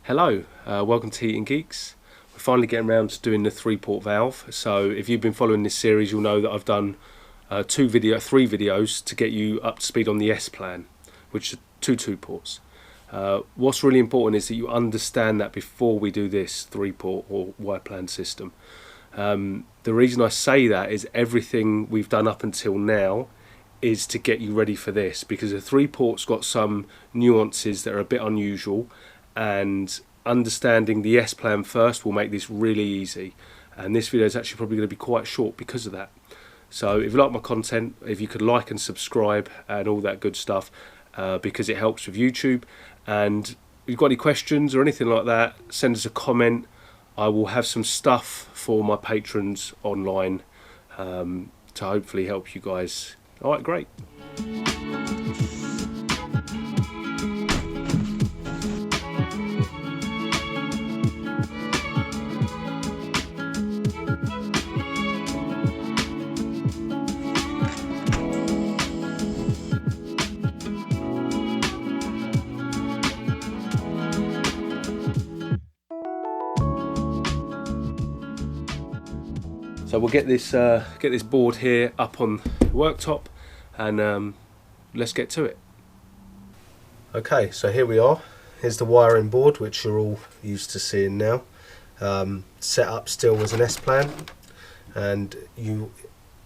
Hello, welcome to Heating Geeks. We're finally getting around to doing the 3-port valve. So if you've been following this series, you'll know that I've done three videos to get you up to speed on the S plan, which are two ports. What's really important is that you understand that before we do this 3-port or Y plan system. The reason I say that is everything we've done up until now is to get you ready for this, because the 3-port's got some nuances that are a bit unusual, and understanding the S plan first will make this really easy. And this video is actually probably going to be quite short because of that. So if you like my content, if you could like and subscribe and all that good stuff, because it helps with YouTube. And if you've got any questions or anything like that, send us a comment. I will have some stuff for my patrons online to hopefully help you guys. All right, great. So we'll get this board here up on the worktop, and let's get to it. Okay, so here we are. Here's the wiring board, which you're all used to seeing now. Set up still as an S plan, and you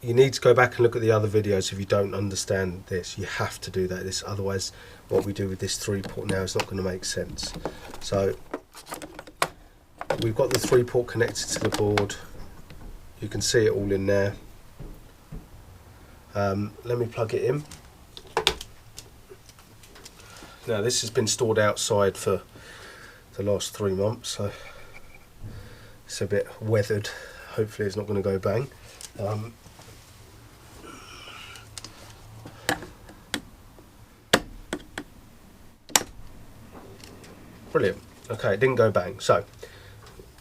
need to go back and look at the other videos if you don't understand this. You have to do that. Otherwise, what we do with this 3-port now is not going to make sense. So we've got the 3-port connected to the board. You can see it all in there. Let me plug it in. Now this has been stored outside for the last 3 months, so it's a bit weathered. Hopefully it's not going to go bang. Brilliant. Okay, it didn't go bang. So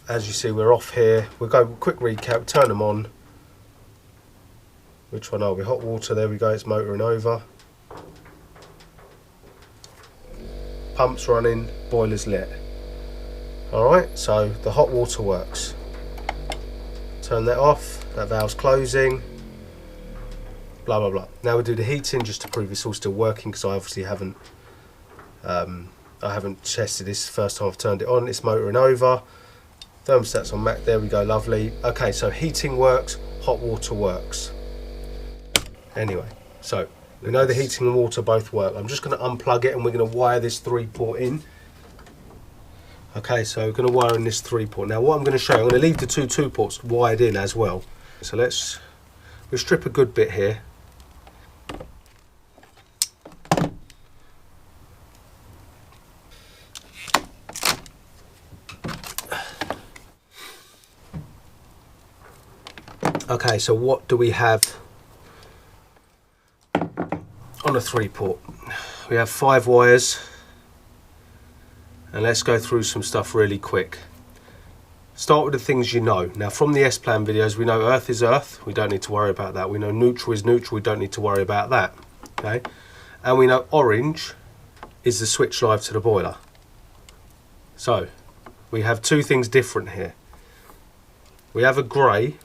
as you see, we're off here. We'll go quick recap, turn them on. Which one are we? Hot water, there we go, it's motoring over. Pumps running, boiler's lit. Alright, so the hot water works. Turn that off, that valve's closing. Blah blah blah. Now we'll do the heating just to prove it's all still working, because I obviously haven't tested this. First time I've turned it on. It's motoring over. Thermostat's on Mac, there we go, lovely. Okay, so heating works, hot water works. Anyway, so we know the heating and water both work. I'm just going to unplug it and we're going to wire this 3-port in. Okay, so we're going to wire in this 3-port. Now what I'm going to show you, I'm going to leave the two 2-ports wired in as well. So we'll strip a good bit here. Okay, so what do we have on a 3-port? We have 5 wires, and let's go through some stuff really quick. Start with the things you know. Now from the S plan videos, we know earth is earth, we don't need to worry about that. We know neutral is neutral, we don't need to worry about that. Okay, and we know orange is the switch live to the boiler. So we have 2 things different here. We have a grey.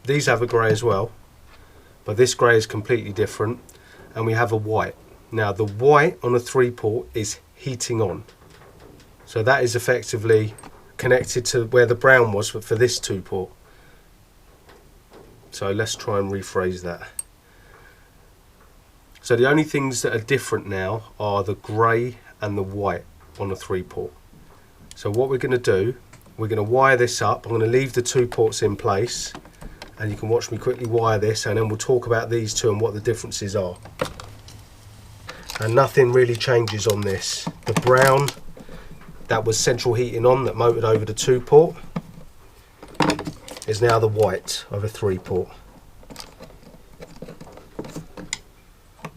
These have a grey as well, but this grey is completely different, and we have a white. Now the white on a 3-port is heating on, so that is effectively connected to where the brown was for this 2-port. So let's try and rephrase that. So the only things that are different now are the grey and the white on a 3-port. So what we're going to do, we're going to wire this up. I'm going to leave the 2 ports in place, and you can watch me quickly wire this, and then we'll talk about these 2 and what the differences are. And nothing really changes on this. The brown, that was central heating on, that motored over the 2-port, is now the white of a 3-port.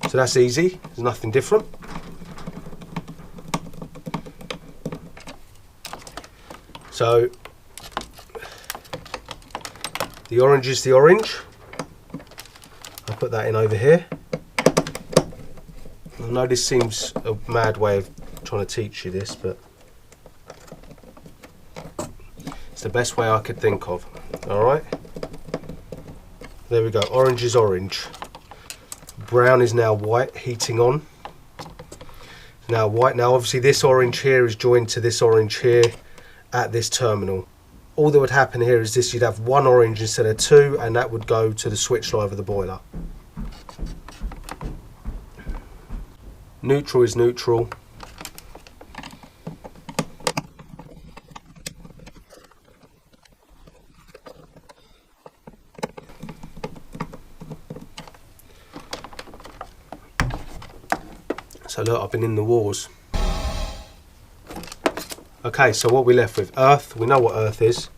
So that's easy, there's nothing different. So the orange is the orange. I'll put that in over here. I know this seems a mad way of trying to teach you this, but It's the best way I could think of. Alright, there we go. Orange is orange, brown is now white, heating on. Now white. Now obviously this orange here is joined to this orange here at this terminal. All that would happen here is this, you'd have one orange instead of two, and that would go to the switch live of the boiler. Neutral is neutral. So look, I've been in the wars. Okay, so what we left with? Earth. We know what earth is.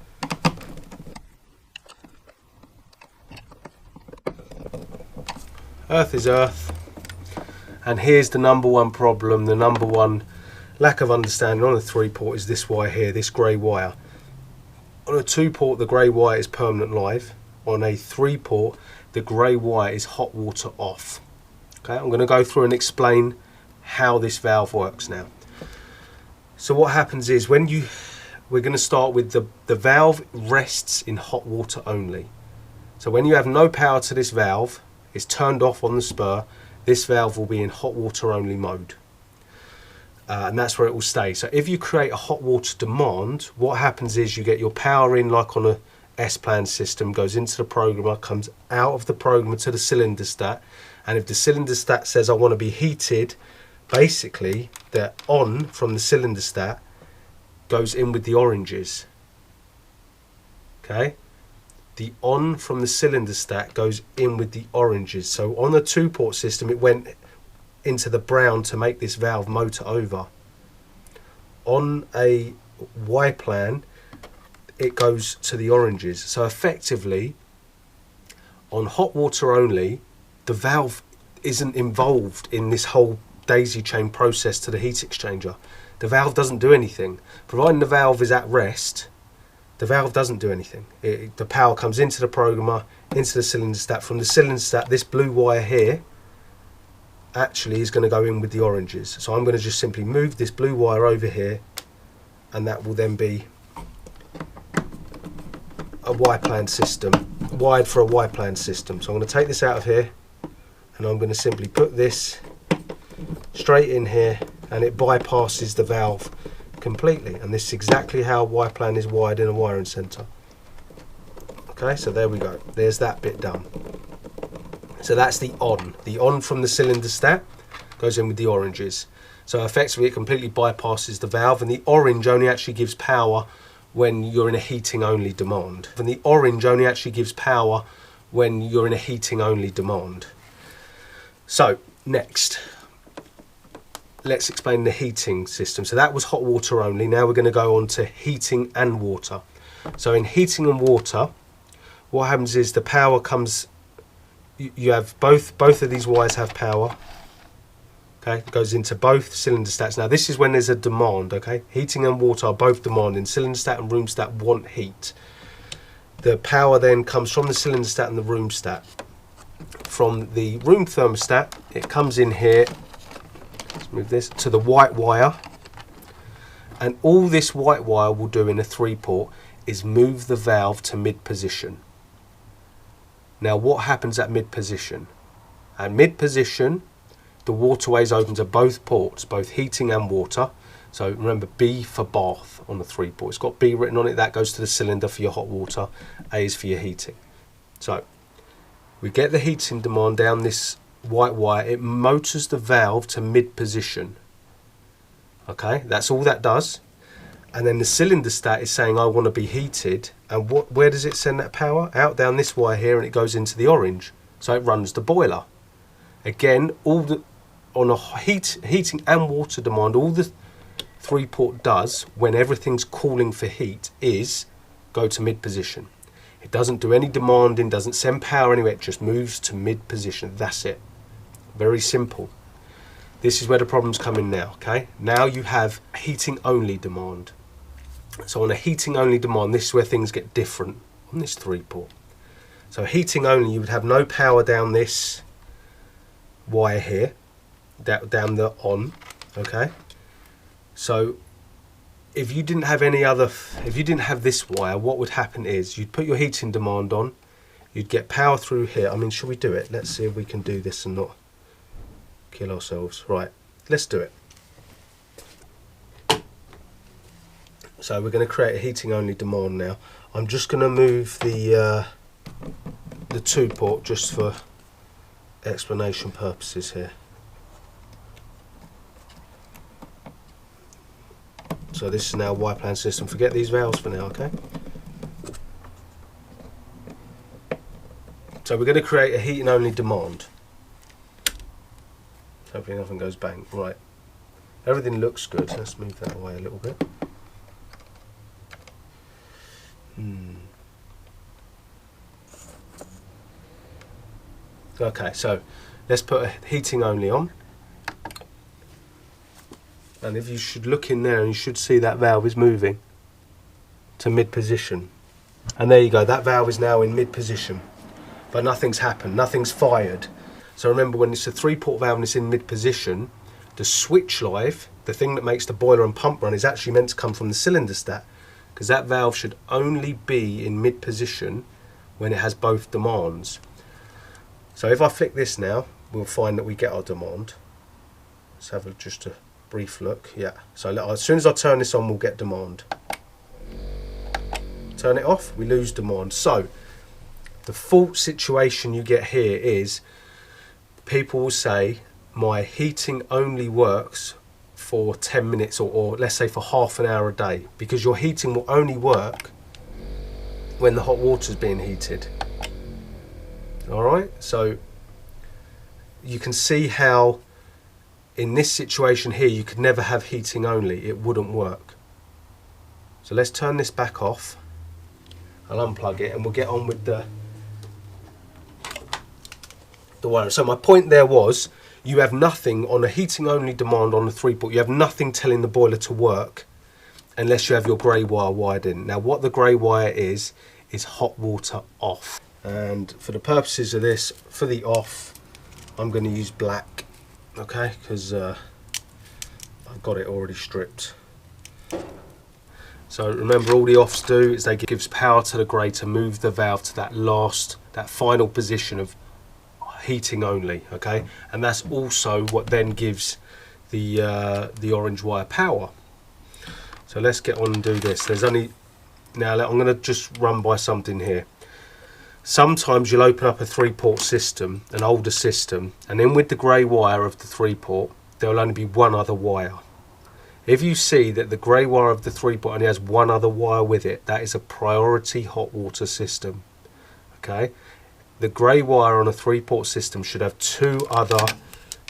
Earth is earth. And here's the number one problem, the number one lack of understanding on a 3-port is this wire here, this grey wire. On a 2-port, the grey wire is permanent live. On a 3-port, the grey wire is hot water off. Okay, I'm going to go through and explain how this valve works now. So what happens is we're going to start with the valve rests in hot water only. So when you have no power to this valve, it's turned off on the spur, this valve will be in hot water only mode. And that's where it will stay. So if you create a hot water demand, what happens is you get your power in like on a S-plan system, goes into the programmer, comes out of the programmer to the cylinder stat, and if the cylinder stat says I want to be heated, basically the on from the cylinder stat goes in with the oranges. Okay, the on from the cylinder stat goes in with the oranges. So on the 2-port system it went into the brown to make this valve motor over. On a Y plan it goes to the oranges. So effectively on hot water only, the valve isn't involved in this whole daisy chain process to the heat exchanger. The valve doesn't do anything. Providing the valve is at rest, the valve doesn't do anything. The power comes into the programmer, into the cylinder stat. From the cylinder stat, this blue wire here actually is going to go in with the oranges. So I'm going to just simply move this blue wire over here, and that will then be a Y-plan system, wired for a Y-plan system. So I'm going to take this out of here, and I'm going to simply put this straight in here, and it bypasses the valve completely. And this is exactly how Y-plan is wired in a wiring centre. Okay, so there we go. There's that bit done. So that's the on. The on from the cylinder stat goes in with the oranges. So effectively it completely bypasses the valve, and the orange only actually gives power when you're in a heating only demand. And the orange only actually gives power when you're in a heating only demand. So next, let's explain the heating system. So that was hot water only. Now we're going to go on to heating and water. So in heating and water, what happens is the power comes, you have both of these wires have power. Okay, it goes into both cylinder stats. Now this is when there's a demand. Okay, heating and water are both demanding. Cylinder stat and room stat want heat. The power then comes from the cylinder stat and the room stat. From the room thermostat, it comes in here. Let's move this to the white wire, and all this white wire will do in a 3-port is move the valve to mid position. Now what happens at mid position? At mid position, the waterways open to both ports, both heating and water. So remember, B for bath on the 3-port. It's got B written on it. That goes to the cylinder for your hot water. A is for your heating. So we get the heating demand down this white wire. It motors the valve to mid position. Okay, that's all that does. And then the cylinder stat is saying I want to be heated. And where does it send that power? Out down this wire here, and it goes into the orange. So it runs the boiler. Again, on a heating and water demand, all the 3-port does when everything's calling for heat is go to mid position. It doesn't do any demanding, doesn't send power anywhere, it just moves to mid position. That's it. Very simple. This is where the problems come in now. Okay, now you have heating only demand. So on a heating only demand, this is where things get different on this 3-port. So heating only, you would have no power down this wire here, down the on. Okay, so if you didn't have any other, if you didn't have this wire, what would happen is you'd put your heating demand on, you'd get power through here. I mean, should we do it? Let's see if we can do this and not kill ourselves. Right, let's do it. So we're going to create a heating only demand now. I'm just going to move the 2-port just for explanation purposes here. So this is now Y plan system. Forget these valves for now, okay? So we're going to create a heating only demand. Hopefully nothing goes bang. Right. Everything looks good. Let's move that away a little bit. Okay, so let's put a heating only on. And if you should look in there, and you should see that valve is moving to mid position. And there you go, that valve is now in mid position. But nothing's happened, nothing's fired. So remember, when it's a 3-port valve and it's in mid position, the switch live, the thing that makes the boiler and pump run, is actually meant to come from the cylinder stat, because that valve should only be in mid position when it has both demands. So if I flick this now, we'll find that we get our demand. Let's have just a brief look. Yeah, so as soon as I turn this on, we'll get demand. Turn it off, we lose demand. So the fault situation you get here is people will say my heating only works for 10 minutes or let's say for half an hour a day, because your heating will only work when the hot water is being heated. Alright, so you can see how in this situation here you could never have heating only, it wouldn't work. So let's turn this back off. I'll unplug it and we'll get on with the wire. So my point there was, you have nothing on a heating only demand on the 3-port, you have nothing telling the boiler to work unless you have your grey wire wired in. Now what the grey wire is hot water off. And for the purposes of this, for the off, I'm going to use black, okay, because I've got it already stripped. So remember, all the offs do is they gives power to the grey to move the valve to that final position of heating only, okay, and that's also what then gives the orange wire power. So let's get on and do this. There's only, now I'm going to just run by something here. Sometimes you'll open up a 3-port system, an older system, and then with the grey wire of the 3-port there will only be one other wire. If you see that the grey wire of the 3-port only has one other wire with it, that is a priority hot water system, okay. The grey wire on a 3-port system should have 2 other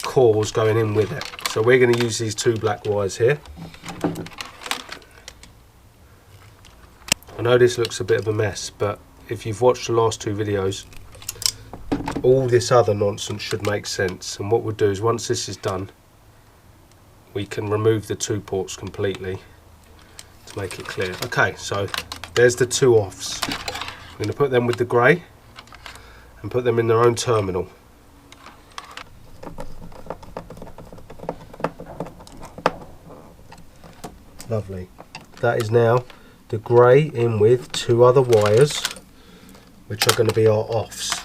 cores going in with it. So we're going to use these 2 black wires here. I know this looks a bit of a mess, but if you've watched the last 2 videos, all this other nonsense should make sense. And what we'll do is, once this is done, we can remove the 2 ports completely to make it clear. Okay, so there's the 2 offs. I'm going to put them with the grey and put them in their own terminal. Lovely. That is now the grey in with 2 other wires, which are going to be our offs.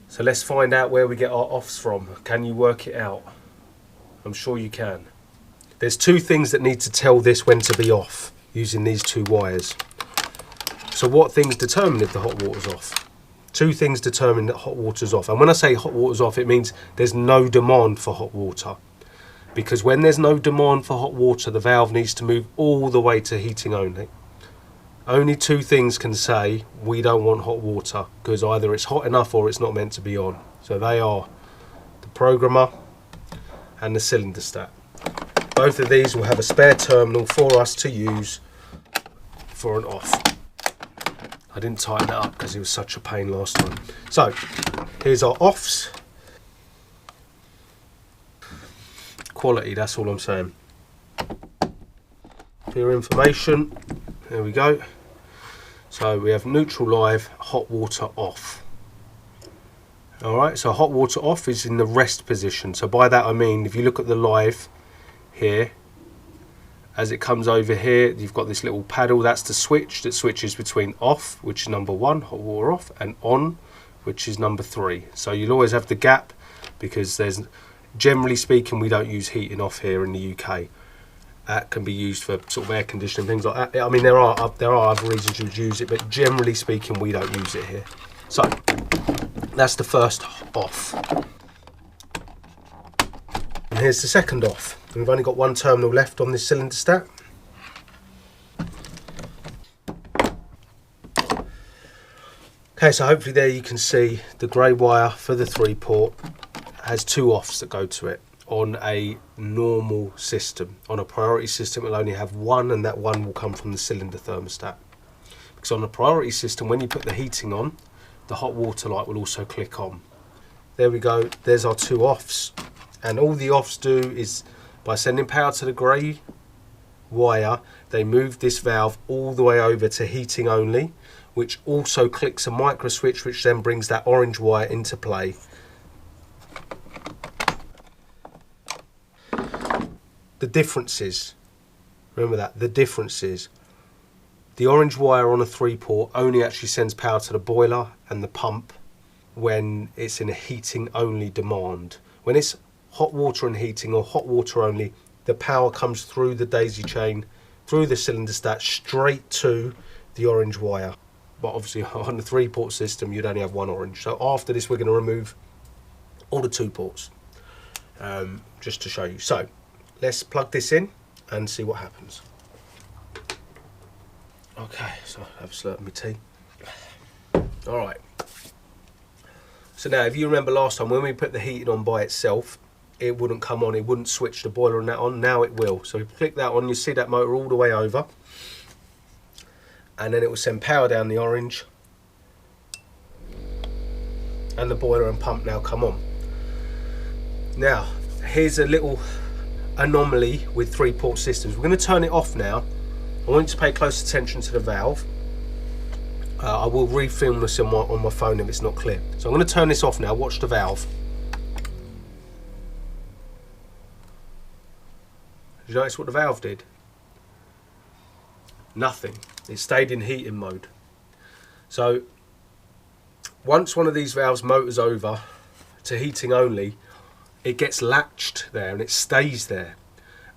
So let's find out where we get our offs from. Can you work it out? I'm sure you can. There's 2 things that need to tell this when to be off using these 2 wires. So what things determine if the hot water's off? 2 things determine that hot water's off. And when I say hot water's off, it means there's no demand for hot water. Because when there's no demand for hot water, the valve needs to move all the way to heating only. Only 2 things can say we don't want hot water, because either it's hot enough or it's not meant to be on. So they are the programmer and the cylinder stat. Both of these will have a spare terminal for us to use for an off. I didn't tighten that up because it was such a pain last time. So here's our offs. Quality, that's all I'm saying. For your information, there we go. So we have neutral live, hot water off. Alright, so hot water off is in the rest position. So by that I mean, if you look at the live here, as it comes over here, you've got this little paddle. That's the switch that switches between off, which is number 1, hot water off, and on, which is number 3. So you'll always have the gap, because there's, generally speaking, we don't use heating off here in the UK. That can be used for sort of air conditioning, things like that. I mean, there are other reasons you would use it, but generally speaking, we don't use it here. So that's the first off. And here's the second off. We've only got one terminal left on this cylinder stat. Okay, so hopefully there you can see the grey wire for the 3-port has 2 offs that go to it. On a normal system, on a priority system, it'll only have 1, and that 1 will come from the cylinder thermostat. Because on a priority system, when you put the heating on, the hot water light will also click on. There we go, there's our 2 offs. And all the offs do is, by sending power to the grey wire, they move this valve all the way over to heating only, which also clicks a micro switch, which then brings that orange wire into play. The differences, remember that, the differences. The orange wire on a 3-port only actually sends power to the boiler and the pump when it's in a heating only demand. When it's hot water and heating, or hot water only, the power comes through the daisy chain, through the cylinder stat, straight to the orange wire. But obviously on the 3-port system, you'd only have 1 orange. So after this, we're going to remove all the 2 ports, just to show you. So let's plug this in and see what happens. Okay, so I have a slurp of my tea. Alright. So now, if you remember last time, when we put the heating on by itself, it wouldn't come on, it wouldn't switch the boiler and that on. Now it will. So if you click that on, you see that motor all the way over. And then it will send power down the orange. And the boiler and pump now come on. Now, here's a little anomaly with 3-port systems. We're going to turn it off now. I want you to pay close attention to the valve. I will refilm this on my phone if it's not clear. So I'm going to turn this off now. Watch the valve. Did you notice what the valve did? Nothing. It stayed in heating mode. So once one of these valves motors over to heating only, it gets latched there and it stays there.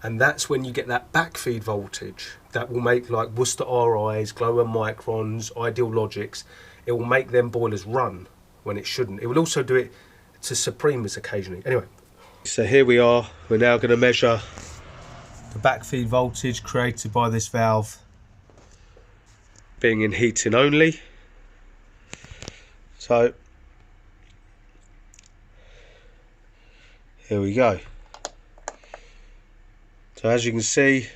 And that's when you get that backfeed voltage that will make, like Worcester RIs, Glower Microns, Ideal Logics, it will make them boilers run when it shouldn't. It will also do it to Supremas occasionally. Anyway, so here we are. We're now going to measure the backfeed voltage created by this valve being in heating only. So here we go. So as you can see,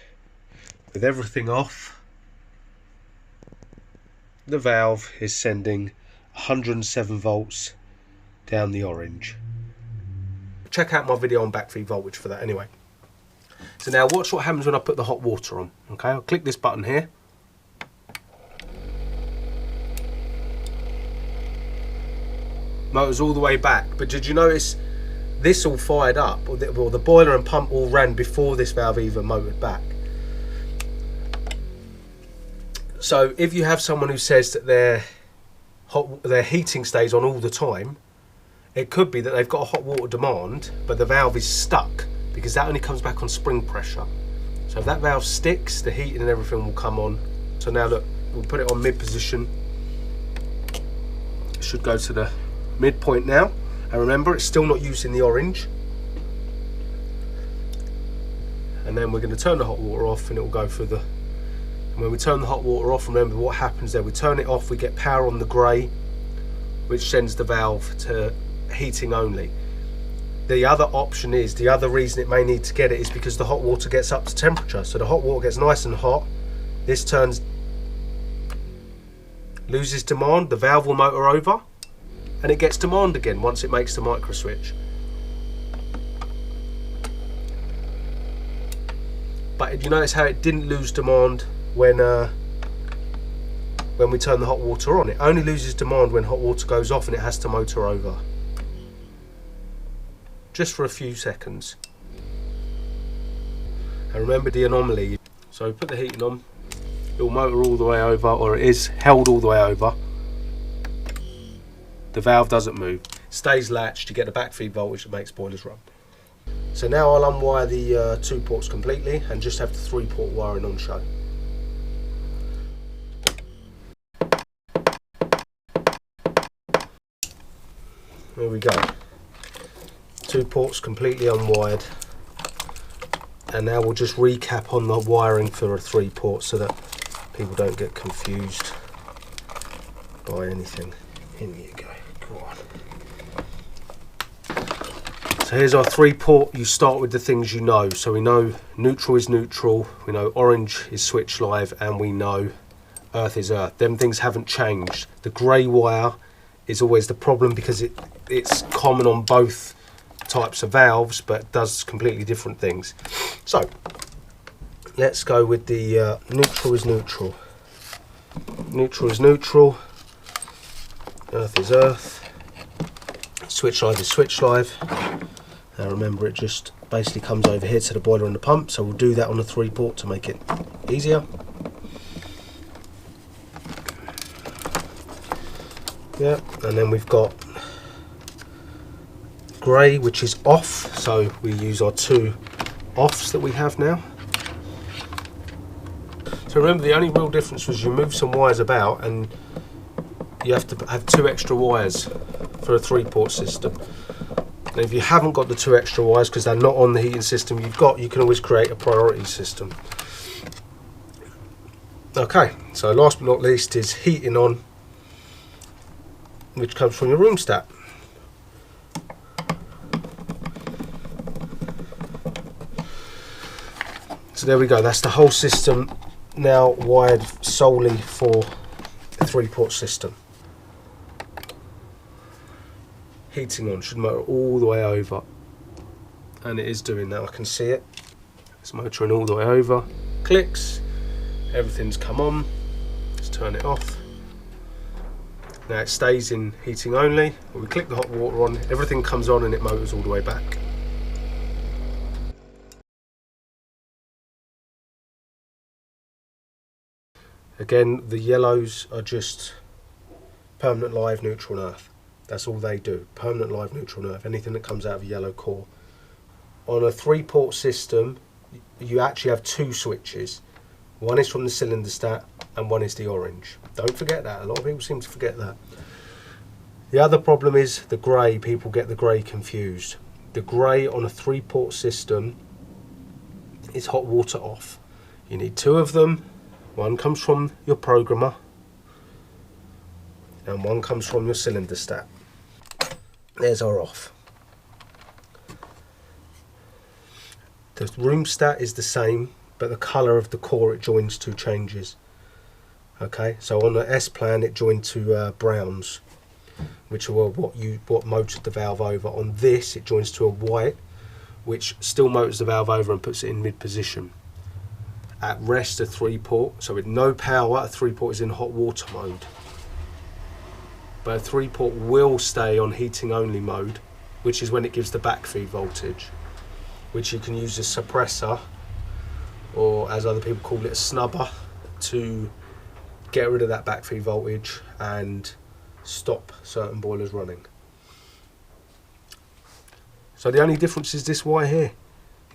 with everything off, the valve is sending 107 volts down the orange. Check out my video on backfeed voltage for that anyway. So now watch what happens when I put the hot water on. Okay, I'll click this button here. Motor's all the way back, but did you notice this all fired up, or the boiler and pump all ran before this valve even motored back? So if you have someone who says that their heating stays on all the time, it could be that they've got a hot water demand, but the valve is stuck, because that only comes back on spring pressure. So if that valve sticks, the heating and everything will come on. So now look, we'll put it on mid position. It should go to the midpoint now. And remember, it's still not using the orange. And then we're going to turn the hot water off and it will go for the... And when we turn the hot water off, remember what happens there. We turn it off, we get power on the grey, which sends the valve to heating only. The other option is, the other reason it may need to get it is because the hot water gets up to temperature. So the hot water gets nice and hot. This loses demand, the valve will motor over. And it gets demand again once it makes the micro switch. But did you notice how it didn't lose demand when we turn the hot water on? It only loses demand when hot water goes off and it has to motor over. Just for a few seconds. And remember the anomaly. So put the heating on, it'll motor all the way over, or it is held all the way over. The valve doesn't move, stays latched to get the backfeed voltage that makes boilers run. So now I'll unwire the 2 ports completely and just have the 3-port wiring on show. There we go. 2 ports completely unwired. And now we'll just recap on the wiring for a 3-port so that people don't get confused by anything. In you go. Go on. So here's our 3-port. You start with the things you know. So we know neutral is neutral, we know orange is switch live, and we know earth is earth. Them things haven't changed. The grey wire is always the problem because it's common on both types of valves, but does completely different things. So let's go with the neutral is neutral. Neutral is neutral. Earth is earth. Switch live is switch live. Now remember, it just basically comes over here to the boiler and the pump, so we'll do that on the 3-port to make it easier. Yeah, and then we've got grey, which is off, so we use our 2 offs that we have now. So remember, the only real difference was you move some wires about and you have to have 2 extra wires for a 3-port system. And if you haven't got the 2 extra wires because they're not on the heating system you've got, you can always create a priority system. Okay, so last but not least is heating on, which comes from your room stat. So there we go, that's the whole system now wired solely for a 3-port system. Heating on should motor all the way over, and it is doing that. I can see it. It's motoring all the way over. Clicks, everything's come on. Let's turn it off. Now it stays in heating only. When we click the hot water on, everything comes on and it motors all the way back. Again, the yellows are just permanent live, neutral and earth. That's all they do, permanent live, neutral and earth, anything that comes out of a yellow core. On a 3-port system, you actually have 2 switches. One is from the cylinder stat and one is the orange. Don't forget that, a lot of people seem to forget that. The other problem is the grey, people get the grey confused. The grey on a 3-port system is hot water off. You need 2 of them. One comes from your programmer and one comes from your cylinder stat. There's our off. The room stat is the same, but the colour of the core it joins to changes. Okay, so on the S plan it joined to browns, which are what motored the valve over. On this it joins to a white, which still motors the valve over and puts it in mid position. At rest, a 3-port, so with no power, a 3-port is in hot water mode. But a 3-port will stay on heating only mode, which is when it gives the backfeed voltage, which you can use as suppressor, or as other people call it, a snubber, to get rid of that backfeed voltage and stop certain boilers running. So the only difference is this wire here.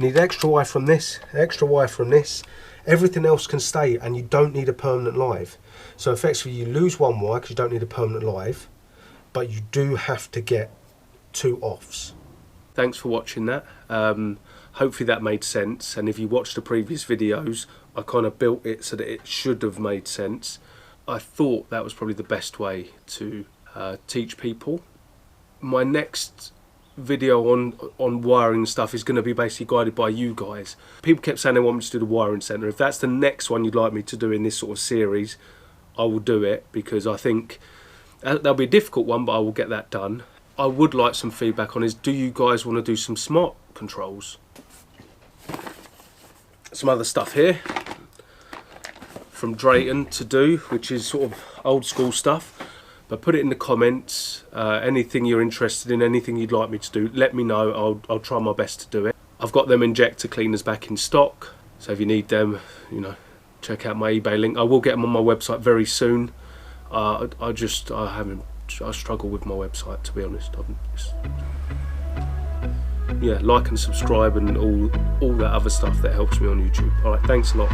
You need extra wire from this, extra wire from this. Everything else can stay and you don't need a permanent live. So effectively you lose 1 wire because you don't need a permanent live, but you do have to get 2 offs. Thanks for watching that. Hopefully that made sense, and if you watched the previous videos I kind of built it so that it should have made sense. I thought that was probably the best way to teach people. My next video on wiring stuff is going to be basically guided by you guys. People kept saying they want me to do the wiring centre. If that's the next one you'd like me to do in this sort of series, I will do it, because I think that'll be a difficult one, but I will get that done. I would like some feedback on is, do you guys want to do some smart controls? Some other stuff here from Drayton to do, which is sort of old school stuff. But put it in the comments, anything you're interested in, anything you'd like me to do, let me know. I'll try my best to do it. I've got them injector cleaners back in stock, So if you need them, you know, check out my eBay link. I will get them on my website very soon. I struggle with my website, to be honest. Yeah, like and subscribe and all that other stuff that helps me on YouTube. Alright, thanks a lot.